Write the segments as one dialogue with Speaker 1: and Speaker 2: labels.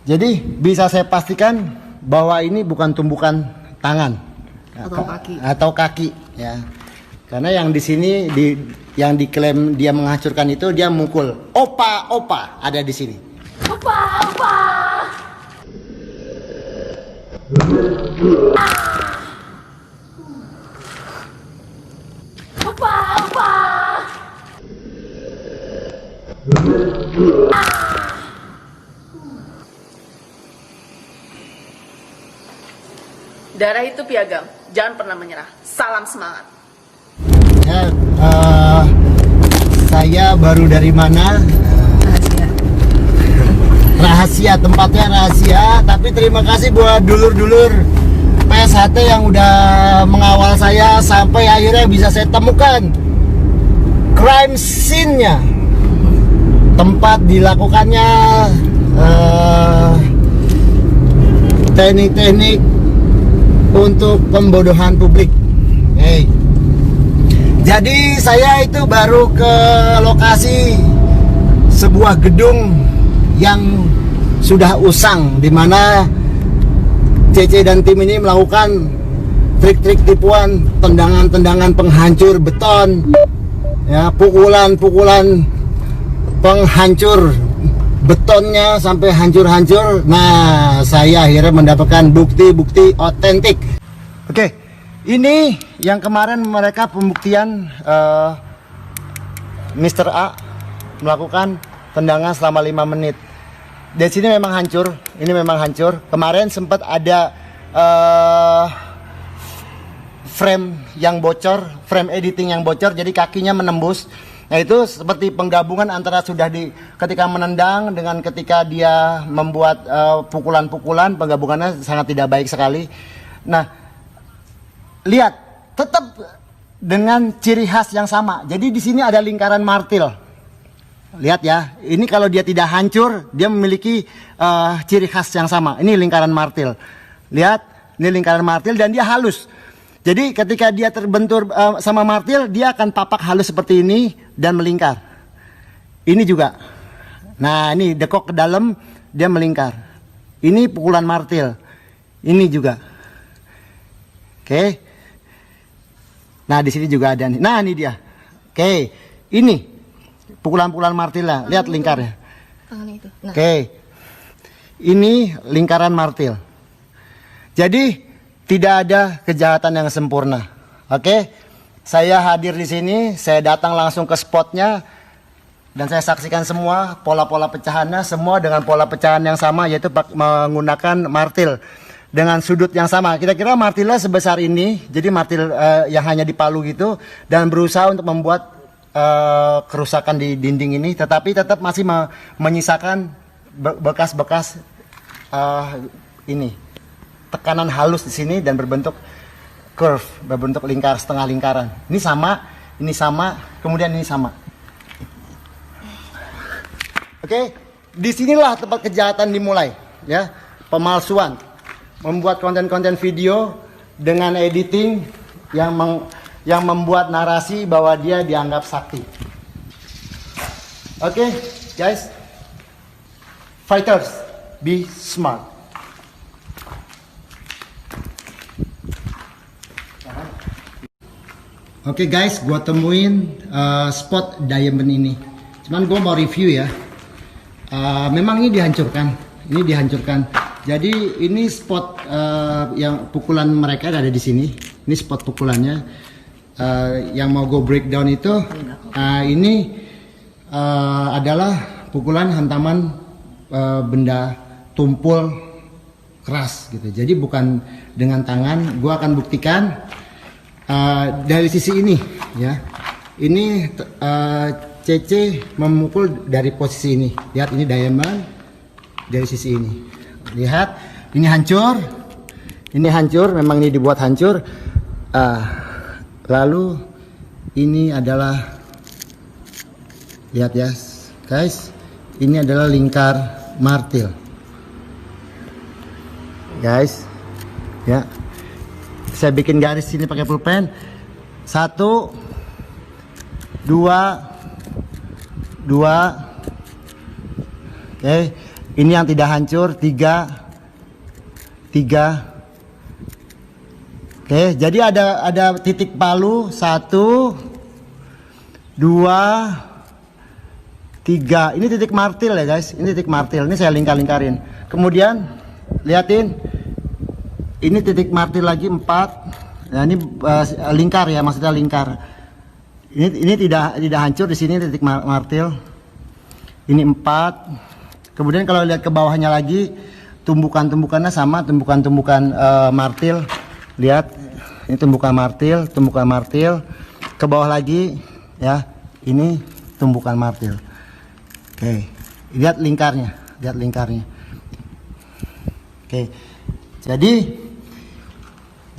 Speaker 1: Jadi bisa saya pastikan bahwa ini bukan tumbukan tangan atau kaki ya. Karena yang di sini yang diklaim dia menghancurkan itu dia mukul. Opa ada di sini. Opa.
Speaker 2: Darah itu piagam, jangan pernah menyerah. Salam semangat.
Speaker 1: Ya, saya baru dari mana? Rahasia, tempatnya rahasia. Tapi terima kasih buat dulur-dulur PSHT yang udah mengawal saya sampai akhirnya bisa saya temukan crime scene-nya, tempat dilakukannya teknik-teknik untuk pembodohan publik. Jadi saya itu baru ke lokasi sebuah gedung yang sudah usang, di mana CC dan tim ini melakukan trik-trik tipuan, tendangan-tendangan penghancur beton, ya, pukulan-pukulan penghancur betonnya sampai hancur-hancur. Nah, saya akhirnya mendapatkan bukti-bukti otentik. Oke, ini yang kemarin mereka pembuktian Mr. A melakukan tendangan selama 5 menit. Di sini memang hancur, ini memang hancur. Kemarin sempat ada frame yang bocor, frame editing yang bocor, jadi kakinya menembus. Nah, itu seperti penggabungan antara ketika menendang dengan ketika dia membuat pukulan-pukulan, penggabungannya sangat tidak baik sekali. Nah, lihat, tetap dengan ciri khas yang sama. Jadi di sini ada lingkaran martil. Lihat ya, ini kalau dia tidak hancur, dia memiliki ciri khas yang sama. Ini lingkaran martil. Lihat, ini lingkaran martil dan dia halus. Jadi ketika dia terbentur sama martil, dia akan papak halus seperti ini dan melingkar. Ini juga. Nah, ini dekok ke dalam, dia melingkar. Ini pukulan martil. Ini juga. Oke. Nah, di sini juga ada nih. Nah, ini dia. Oke. Ini pukulan-pukulan martil lah. Lihat lingkarnya.
Speaker 2: Nah.
Speaker 1: Oke. Ini lingkaran martil. Jadi tidak ada kejahatan yang sempurna. Oke, saya hadir di sini, saya datang langsung ke spotnya dan saya saksikan semua pola-pola pecahannya, semua dengan pola pecahan yang sama, yaitu menggunakan martil dengan sudut yang sama. Kira-kira martilnya sebesar ini, jadi martil yang hanya di palu gitu, dan berusaha untuk membuat kerusakan di dinding ini, tetapi tetap masih menyisakan bekas-bekas ini. Tekanan halus di sini dan berbentuk curve, berbentuk lingkar, setengah lingkaran. Ini sama, kemudian ini sama. Oke, disinilah tempat kejahatan dimulai, ya, pemalsuan, membuat konten-konten video dengan editing yang membuat narasi bahwa dia dianggap sakti. Oke, guys, fighters, be smart. Oke guys, gua temuin spot diamond ini. Cuman gua mau review ya. Memang ini dihancurkan. Jadi ini spot yang pukulan mereka ada di sini. Ini spot pukulannya. Yang mau gue breakdown itu, ini adalah pukulan hantaman benda tumpul keras gitu. Jadi bukan dengan tangan. Gua akan buktikan. Dari sisi ini ya, ini CC memukul dari posisi ini. Lihat, ini diamond dari sisi ini. Lihat, ini hancur, memang ini dibuat hancur. Lalu ini adalah, lihat ya guys, ini adalah lingkar martil guys ya. Saya bikin garis sini pakai pulpen. 1, 2, 3, Oke, ini yang tidak hancur 3. Oke, jadi ada titik palu 1, 2, 3. Ini titik martil ya guys. Ini titik martil. Ini saya lingkarin. Kemudian liatin. Ini titik martil lagi 4. Nah, ini lingkar ya, maksudnya lingkar. Ini tidak hancur di sini titik martil. Ini 4. Kemudian kalau lihat ke bawahnya lagi, tumbukan-tumbukannya sama, tumbukan-tumbukan martil. Lihat, ini tumbukan martil. Ke bawah lagi ya, ini tumbukan martil. Oke, lihat lingkarnya. Oke,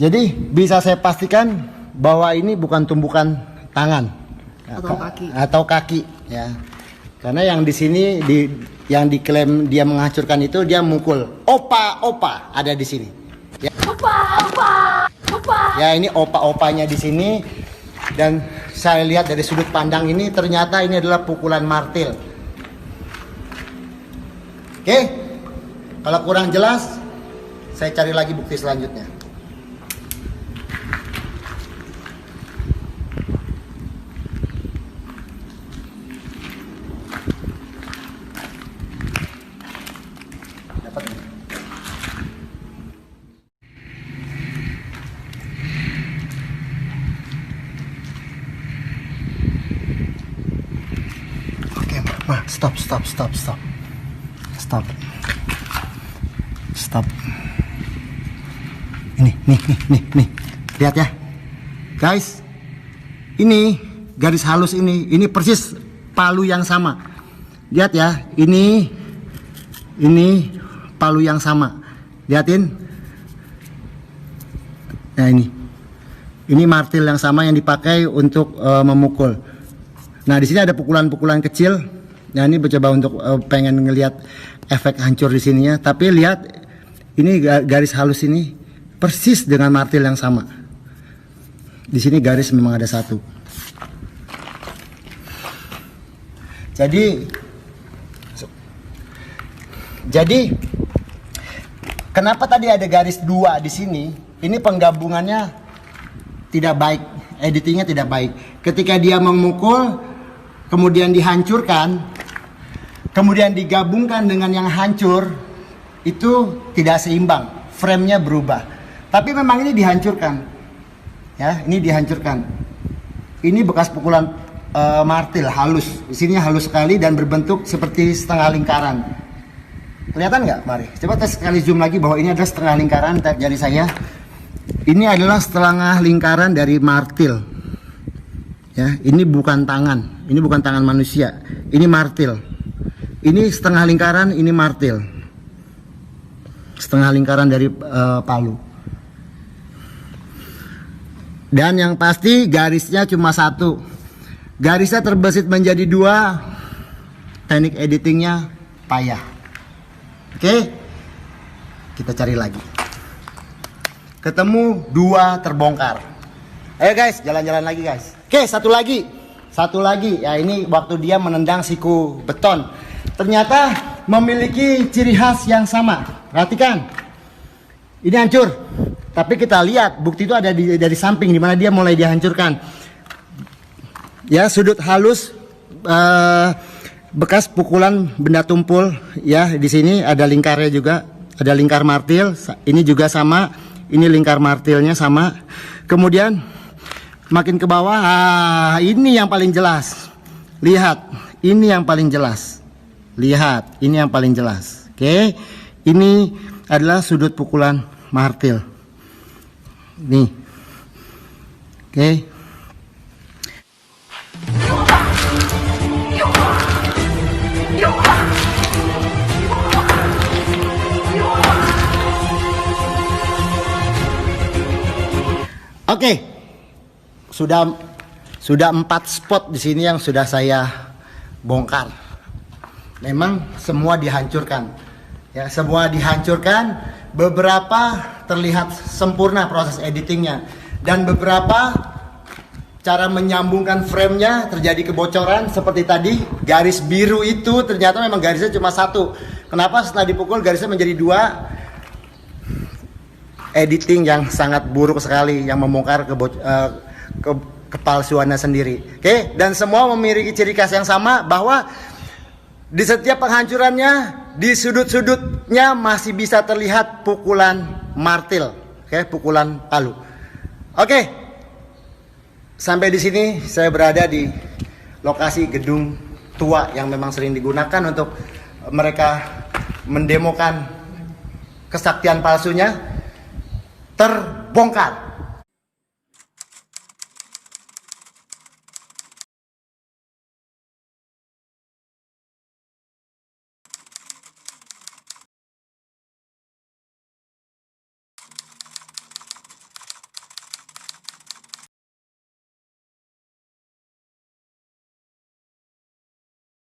Speaker 1: jadi bisa saya pastikan bahwa ini bukan tumbukan tangan atau kaki ya. Karena yang di sini yang diklaim dia menghancurkan itu dia mukul. Opa ada di sini. Ya. Opa. Ya, ini opa-opanya di sini, dan saya lihat dari sudut pandang ini ternyata ini adalah pukulan martil. Oke. Kalau kurang jelas, saya cari lagi bukti selanjutnya. Dapat nih. Oke, Ma, stop. Ini, nih. Lihat ya. Guys, ini garis halus ini persis palu yang sama. Lihat ya, ini palu yang sama. Lihatin. Nah, ini martil yang sama yang dipakai untuk memukul. Nah, di sini ada pukulan-pukulan kecil. Nah, ini mencoba untuk pengen ngelihat efek hancur di sininya. Tapi lihat, ini garis halus ini persis dengan martil yang sama. Di sini garis memang ada 1. Jadi kenapa tadi ada garis 2 di sini? Ini penggabungannya tidak baik, editingnya tidak baik. Ketika dia memukul, kemudian dihancurkan, kemudian digabungkan dengan yang hancur, itu tidak seimbang, framenya berubah. Tapi memang ini dihancurkan, ya, ini dihancurkan. Ini bekas pukulan martil halus, di sini halus sekali dan berbentuk seperti setengah lingkaran. Kelihatan nggak? Mari, coba tes sekali zoom lagi bahwa ini adalah setengah lingkaran jari saya. Ini adalah setengah lingkaran dari martil. Ya, ini bukan tangan, ini bukan tangan manusia, ini martil. Ini setengah lingkaran, ini martil. Setengah lingkaran dari palu. Dan yang pasti garisnya cuma 1. Garisnya terbesit menjadi 2. Teknik editingnya payah. Oke, kita cari lagi. Ketemu 2 terbongkar. Ayo guys, jalan-jalan lagi guys. Oke, satu lagi. Ya, ini waktu dia menendang siku beton. Ternyata memiliki ciri khas yang sama. Perhatikan. Ini hancur. Tapi kita lihat bukti itu ada dari samping, di mana dia mulai dihancurkan. Ya, sudut halus bekas pukulan benda tumpul. Ya, di sini ada lingkarnya juga, ada lingkar martil. Ini juga sama. Ini lingkar martilnya sama. Kemudian makin ke bawah, ini yang paling jelas. Lihat, ini yang paling jelas. Lihat, ini yang paling jelas. Oke, ini adalah sudut pukulan martil. Nih, oke. Oke, sudah 4 spot di sini yang sudah saya bongkar. Memang semua dihancurkan, ya, semua dihancurkan. Beberapa terlihat sempurna proses editingnya, dan beberapa cara menyambungkan framenya terjadi kebocoran seperti tadi. Garis biru itu ternyata memang garisnya cuma satu. Kenapa setelah dipukul garisnya menjadi dua? Editing yang sangat buruk sekali yang membongkar kepalsuannya sendiri. Oke, dan semua memiliki ciri khas yang sama bahwa di setiap penghancurannya di sudut-sudutnya masih bisa terlihat pukulan martil, pukulan palu. Oke. Sampai di sini saya berada di lokasi gedung tua yang memang sering digunakan untuk mereka mendemokan kesaktian palsunya terbongkar.